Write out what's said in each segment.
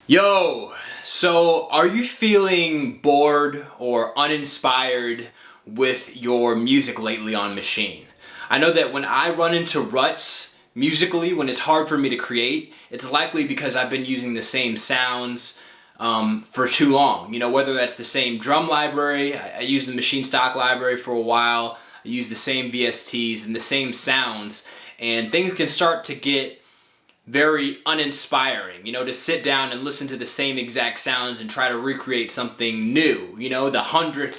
Yo, so are you feeling bored or uninspired with your music lately on Machine? I know that when I run into ruts musically, when it's hard for me to create, it's likely because I've been using the same sounds for too long. You know, whether that's the same drum library, I used the Machine stock library for a while, I used the same VSTs and the same sounds, and things can start to get very uninspiring, you know, to sit down and listen to the same exact sounds and try to recreate something new, you know, the hundred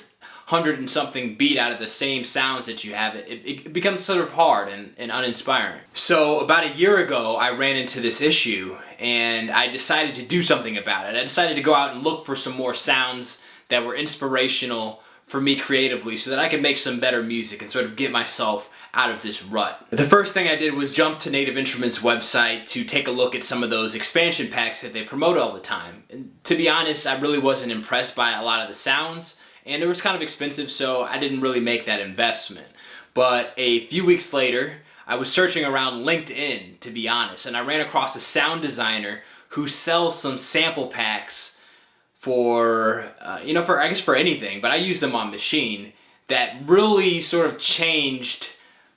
and something beat out of the same sounds that you have. It becomes sort of hard and uninspiring. So about a year ago, I ran into this issue and I decided to do something about it. I decided to go out and look for some more sounds that were inspirational for me creatively so that I could make some better music and sort of get myself out of this rut. The first thing I did was jump to Native Instruments' website to take a look at some of those expansion packs that they promote all the time. And to be honest, I really wasn't impressed by a lot of the sounds, and it was kind of expensive, so I didn't really make that investment. But a few weeks later, I was searching around LinkedIn, to be honest, and I ran across a sound designer who sells some sample packs for, for anything, but I use them on Machine, that really sort of changed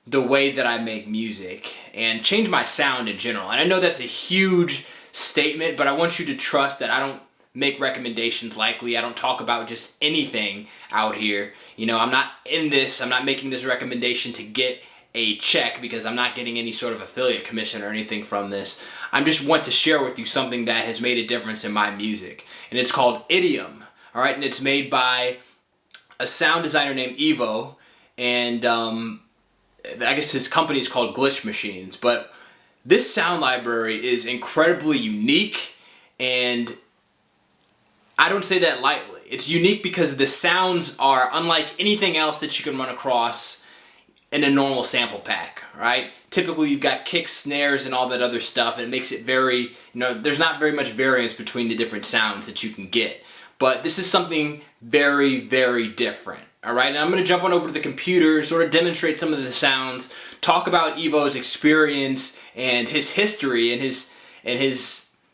the way that I make music and change my sound in general. And I know that's a huge statement, but I want you to trust that I don't make recommendations likely. I don't talk about just anything out here. You know, I'm not making this recommendation to get a check because I'm not getting any sort of affiliate commission or anything from this. I just want to share with you something that has made a difference in my music. And it's called Idiom. All right, and it's made by a sound designer named Evo, and I guess his company is called Glitch Machines, but this sound library is incredibly unique, and I don't say that lightly. It's unique because the sounds are unlike anything else that you can run across in a normal sample pack, right? Typically you've got kicks, snares, and all that other stuff, and it makes it very, there's not very much variance between the different sounds that you can get. But this is something very, very different. All right, and I'm going to jump on over to the computer, sort of demonstrate some of the sounds, talk about Evo's experience and his history and his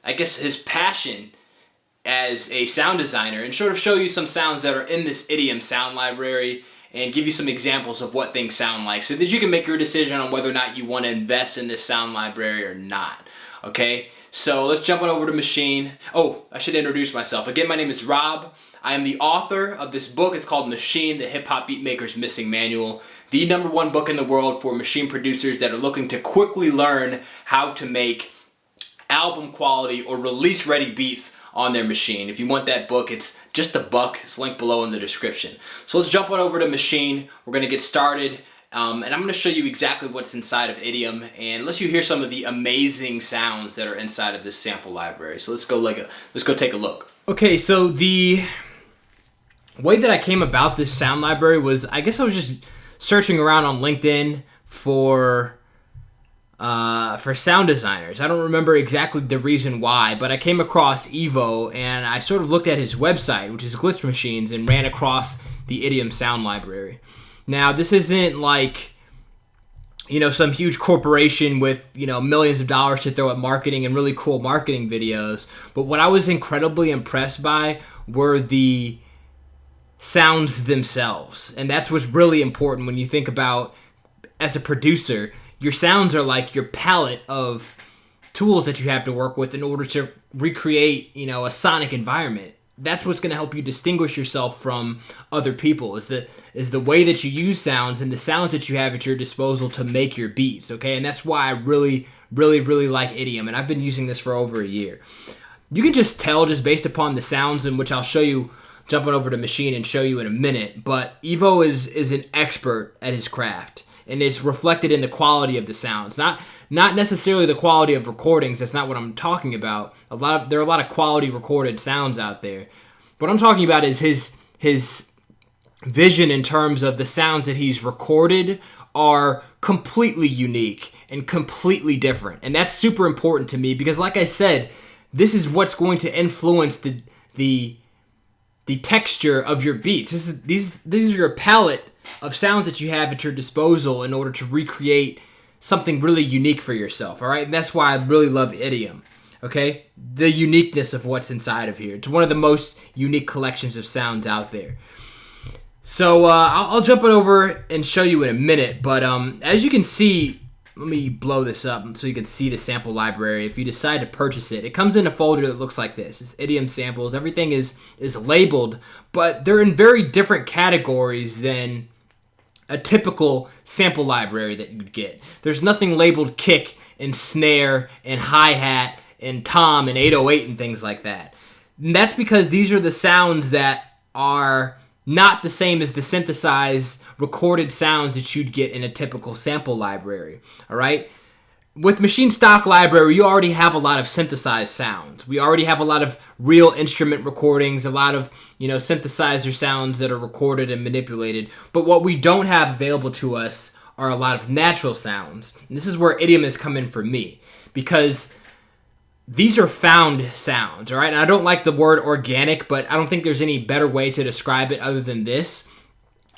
I guess his passion as a sound designer, and sort of show you some sounds that are in this Idiom sound library and give you some examples of what things sound like so that you can make your decision on whether or not you want to invest in this sound library or not. Okay, so let's jump on over to Machine. Oh, I should introduce myself. Again, my name is Rob. I am the author of this book. It's called Machine, the Hip-Hop Beatmaker's Missing Manual, the #1 book in the world for machine producers that are looking to quickly learn how to make album quality or release-ready beats on their machine. If you want that book, it's just $1. It's linked below in the description. So let's jump on over to Machine. We're going to get started, and I'm going to show you exactly what's inside of Idiom, and let you hear some of the amazing sounds that are inside of this sample library. So let's go take a look. Okay, so the way that I came about this sound library was, I guess I was just searching around on LinkedIn for sound designers. I don't remember exactly the reason why, but I came across Evo and I sort of looked at his website, which is Glitch Machines, and ran across the Idiom sound library. Now, this isn't like, some huge corporation with, millions of dollars to throw at marketing and really cool marketing videos, but what I was incredibly impressed by were the sounds themselves. And that's what's really important when you think about, as a producer, your sounds are like your palette of tools that you have to work with in order to recreate, a sonic environment. That's what's going to help you distinguish yourself from other people, is the way that you use sounds and the sounds that you have at your disposal to make your beats, okay? And that's why I really, really, really like Idiom, and I've been using this for over a year. You can just tell just based upon the sounds, in which I'll show you, jumping over to Machine and show you in a minute, but Evo is an expert at his craft, and it's reflected in the quality of the sounds. Not necessarily the quality of recordings, that's not what I'm talking about. There are a lot of quality recorded sounds out there. What I'm talking about is his vision in terms of the sounds that he's recorded are completely unique and completely different. And that's super important to me because, like I said, this is what's going to influence the texture of your beats. This is your palette of sounds that you have at your disposal in order to recreate something really unique for yourself, all right? And that's why I really love Idiom. okay? The uniqueness of what's inside of here. It's one of the most unique collections of sounds out there. So I'll jump it over and show you in a minute, but as you can see, let me blow this up so you can see the sample library. If you decide to purchase it, it comes in a folder that looks like this. It's Idiom samples. Everything is labeled, but they're in very different categories than a typical sample library that you'd get. There's nothing labeled kick and snare and hi-hat and tom and 808 and things like that. And that's because these are the sounds that are not the same as the synthesized recorded sounds that you'd get in a typical sample library. All right? With Machine Stock Library, you already have a lot of synthesized sounds. We already have a lot of real instrument recordings, a lot of, synthesizer sounds that are recorded and manipulated. But what we don't have available to us are a lot of natural sounds. And this is where Idiom has come in for me, because these are found sounds, all right? And I don't like the word organic, but I don't think there's any better way to describe it other than this.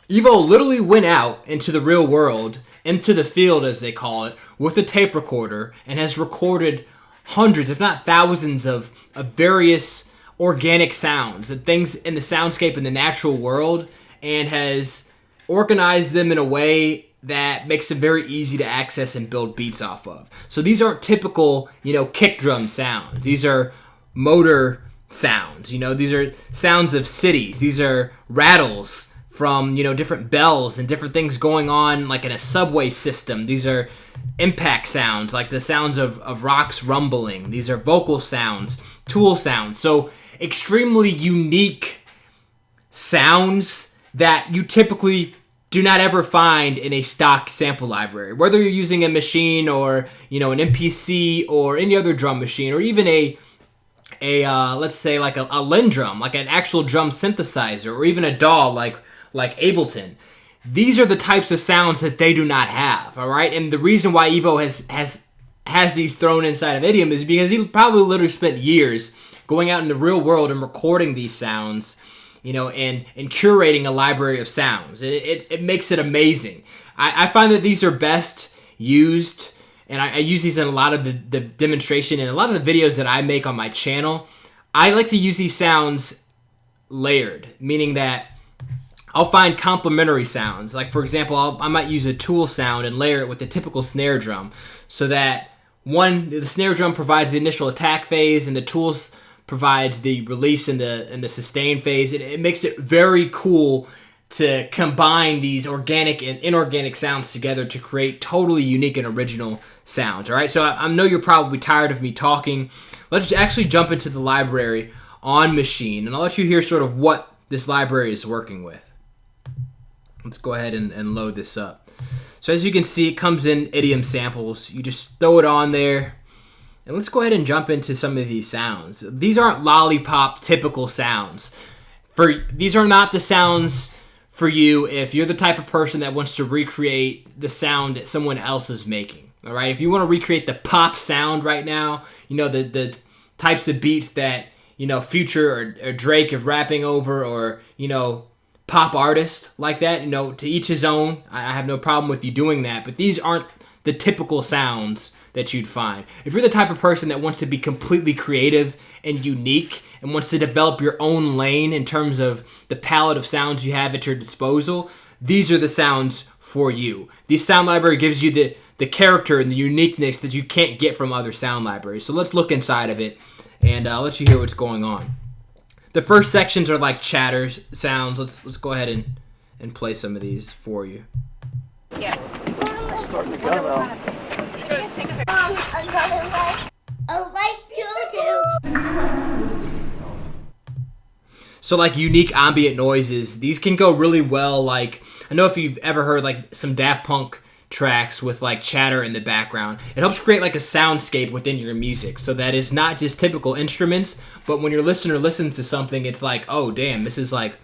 Evo literally went out into the real world, into the field as they call it, with a tape recorder and has recorded hundreds, if not thousands, of various organic sounds, and things in the soundscape in the natural world, and has organized them in a way that makes them very easy to access and build beats off of. So these aren't typical, kick drum sounds. These are motor sounds. These are sounds of cities. These are rattles from, different bells and different things going on, like in a subway system. These are impact sounds, like the sounds of rocks rumbling. These are vocal sounds, tool sounds. So extremely unique sounds that you typically do not ever find in a stock sample library. Whether you're using a machine or, an MPC or any other drum machine, or even a let's say like a Linn drum, like an actual drum synthesizer, or even a DAW like Ableton. These are the types of sounds that they do not have, all right? And the reason why Evo has these thrown inside of Idiom is because he probably literally spent years going out in the real world and recording these sounds, and curating a library of sounds. It makes it amazing. I find that these are best used, and I use these in a lot of the demonstration and a lot of the videos that I make on my channel. I like to use these sounds layered, meaning that I'll find complementary sounds. Like, for example, I might use a tool sound and layer it with the typical snare drum, so that the snare drum provides the initial attack phase and the tools provides the release in the sustain phase. It makes it very cool to combine these organic and inorganic sounds together to create totally unique and original sounds. All right, so I know you're probably tired of me talking. Let's actually jump into the library on Machine, and I'll let you hear sort of what this library is working with. Let's go ahead and load this up. So as you can see, it comes in Idiom samples. You just throw it on there. And let's go ahead and jump into some of these sounds. These aren't lollipop typical sounds. These are not the sounds for you if you're the type of person that wants to recreate the sound that someone else is making. All right, if you want to recreate the pop sound right now, the types of beats that Future or Drake is rapping over, or pop artist like that, to each his own. I have no problem with you doing that, but these aren't the typical sounds that you'd find. If you're the type of person that wants to be completely creative and unique and wants to develop your own lane in terms of the palette of sounds you have at your disposal, these are the sounds for you. The sound library gives you the character and the uniqueness that you can't get from other sound libraries. So let's look inside of it, and I'll let you hear what's going on. The first sections are like chatter sounds. Let's go ahead and play some of these for you. Yeah. Starting to go now. So like unique ambient noises, these can go really well. Like, I know if you've ever heard like some Daft Punk tracks with like chatter in the background, it helps create like a soundscape within your music, so that it's not just typical instruments, but when your listener listens to something, it's like, oh damn, this is like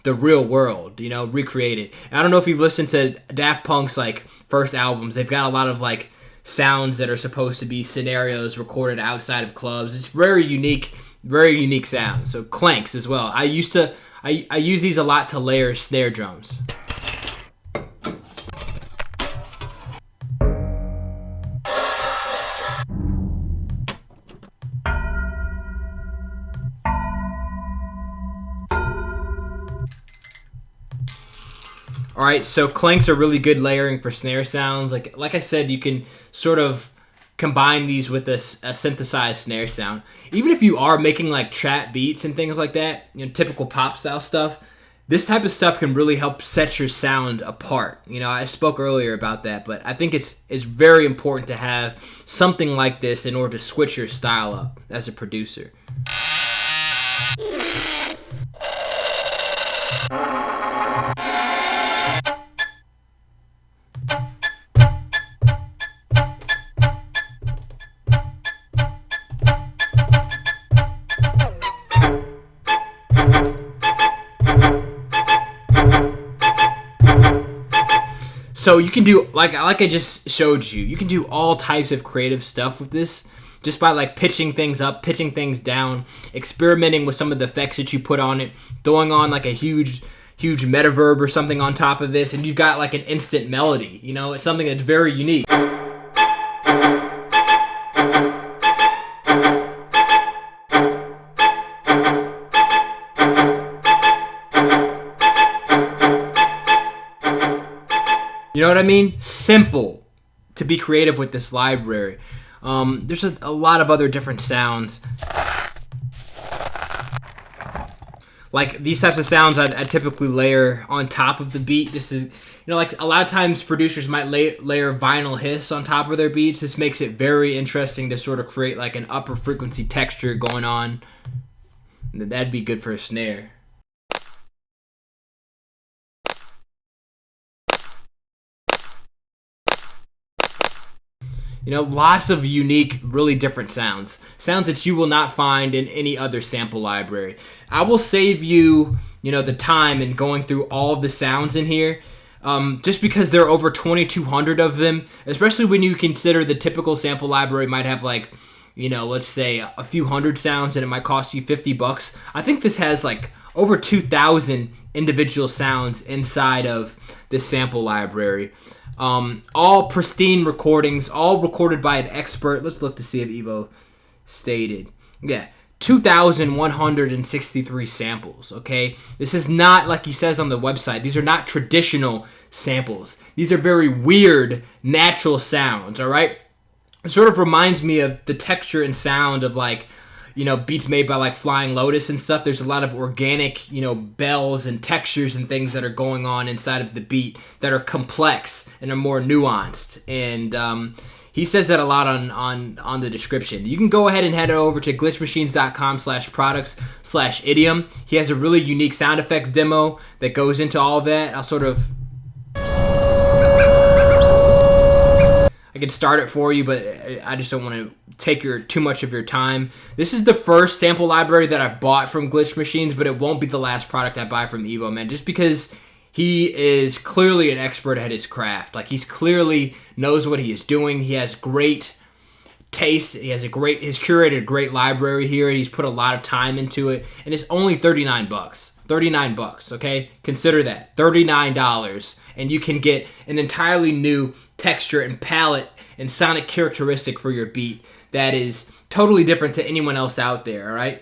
the real world, recreated. And I don't know if you've listened to Daft Punk's like first albums. They've got a lot of like sounds that are supposed to be scenarios recorded outside of clubs. It's very unique sounds. So clanks as well. I use these a lot to layer snare drums. All right, so clanks are really good layering for snare sounds. Like I said, you can sort of combine these with a synthesized snare sound. Even if you are making like trap beats and things like that, typical pop style stuff, this type of stuff can really help set your sound apart. I spoke earlier about that, but I think it's very important to have something like this in order to switch your style up as a producer. So you can do, like I just showed you, you can do all types of creative stuff with this just by like pitching things up, pitching things down, experimenting with some of the effects that you put on it, throwing on like a huge metaverb or something on top of this, and you've got like an instant melody. It's something that's very unique. You know what I mean? Simple to be creative with this library. There's a lot of other different sounds. Like these types of sounds I typically layer on top of the beat. This is, like a lot of times producers might layer vinyl hiss on top of their beats. This makes it very interesting to sort of create like an upper frequency texture going on. That'd be good for a snare. Lots of unique, really different sounds. Sounds that you will not find in any other sample library. I will save you, the time in going through all of the sounds in here, just because there are over 2,200 of them, especially when you consider the typical sample library might have like, let's say a few hundred sounds and it might cost you $50. I think this has like over 2,000 individual sounds inside of this sample library. All pristine recordings, all recorded by an expert. Let's look to see if Evo stated. Yeah, 2,163 samples, okay? This is not, like he says on the website, these are not traditional samples. These are very weird, natural sounds, all right? It sort of reminds me of the texture and sound of like, beats made by like Flying Lotus and stuff. There's a lot of organic, bells and textures and things that are going on inside of the beat that are complex and are more nuanced. And he says that a lot on the description. You can go ahead and head over to glitchmachines.com/products/idiom. He has a really unique sound effects demo that goes into all of that. I can start it for you, but I just don't want to take too much of your time. This is the first sample library that I've bought from Glitch Machines, but it won't be the last product I buy from Evo, man, just because he is clearly an expert at his craft. Like, he's clearly knows what he is doing. He has great taste. He's curated a great library here, and he's put a lot of time into it, and it's only $39. $39, okay? Consider that. $39, and you can get an entirely new texture and palette and sonic characteristic for your beat that is totally different to anyone else out there, all right?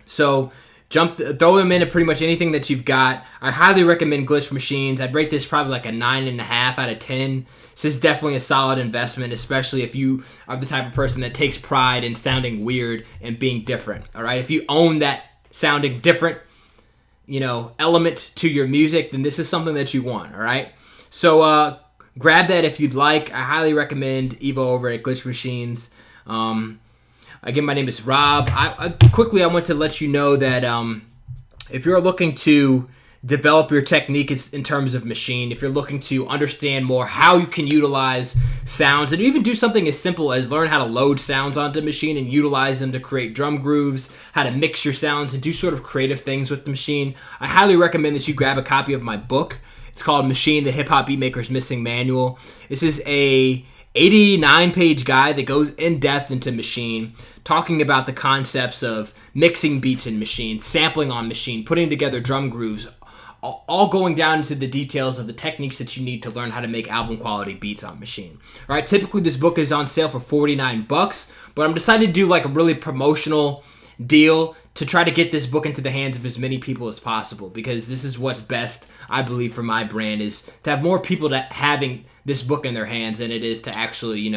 So throw them into pretty much anything that you've got. I highly recommend Glitch Machines. I'd rate this probably like a 9.5 out of 10. This is definitely a solid investment, especially if you are the type of person that takes pride in sounding weird and being different, all right? If you own that sounding different, element to your music, then this is something that you want, all right? So grab that if you'd like. I highly recommend Evo over at Glitch Machines. Again, my name is Rob. I want to let you know that if you're looking to develop your technique in terms of machine, if you're looking to understand more how you can utilize sounds, and even do something as simple as learn how to load sounds onto the machine and utilize them to create drum grooves, how to mix your sounds and do sort of creative things with the machine, I highly recommend that you grab a copy of my book. It's called Machine, the Hip Hop Beatmaker's Missing Manual. This is a 89-page guide that goes in depth into machine, talking about the concepts of mixing beats in machine, sampling on machine, putting together drum grooves, all going down into the details of the techniques that you need to learn how to make album quality beats on machine. All right, typically this book is on sale for $49, but I'm deciding to do like a really promotional deal to try to get this book into the hands of as many people as possible, because this is what's best, I believe, for my brand, is to have more people that having this book in their hands than it is to actually,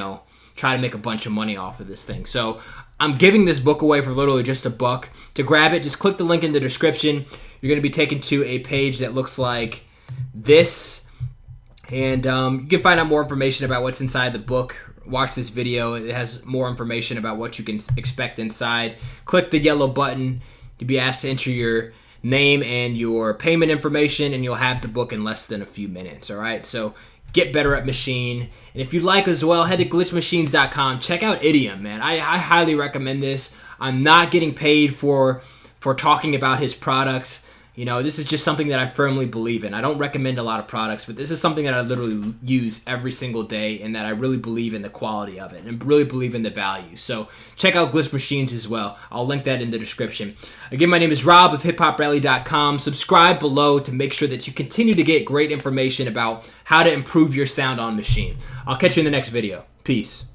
try to make a bunch of money off of this thing. So I'm giving this book away for literally just $1. To grab it, just click the link in the description. You're going to be taken to a page that looks like this, and you can find out more information about what's inside the book. Watch this video. It has more information about what you can expect inside. Click the yellow button to be asked to enter your name and your payment information, and you'll have the book in less than a few minutes. All right, so get better at Machine. And if you like as well, head to glitchmachines.com. Check out Idiom, man. I highly recommend this. I'm not getting paid for talking about his products. This is just something that I firmly believe in. I don't recommend a lot of products, but this is something that I literally use every single day, and that I really believe in the quality of it and really believe in the value. So check out Glitch Machines as well. I'll link that in the description. Again, my name is Rob of hiphoprally.com. Subscribe below to make sure that you continue to get great information about how to improve your sound on Machine. I'll catch you in the next video. Peace.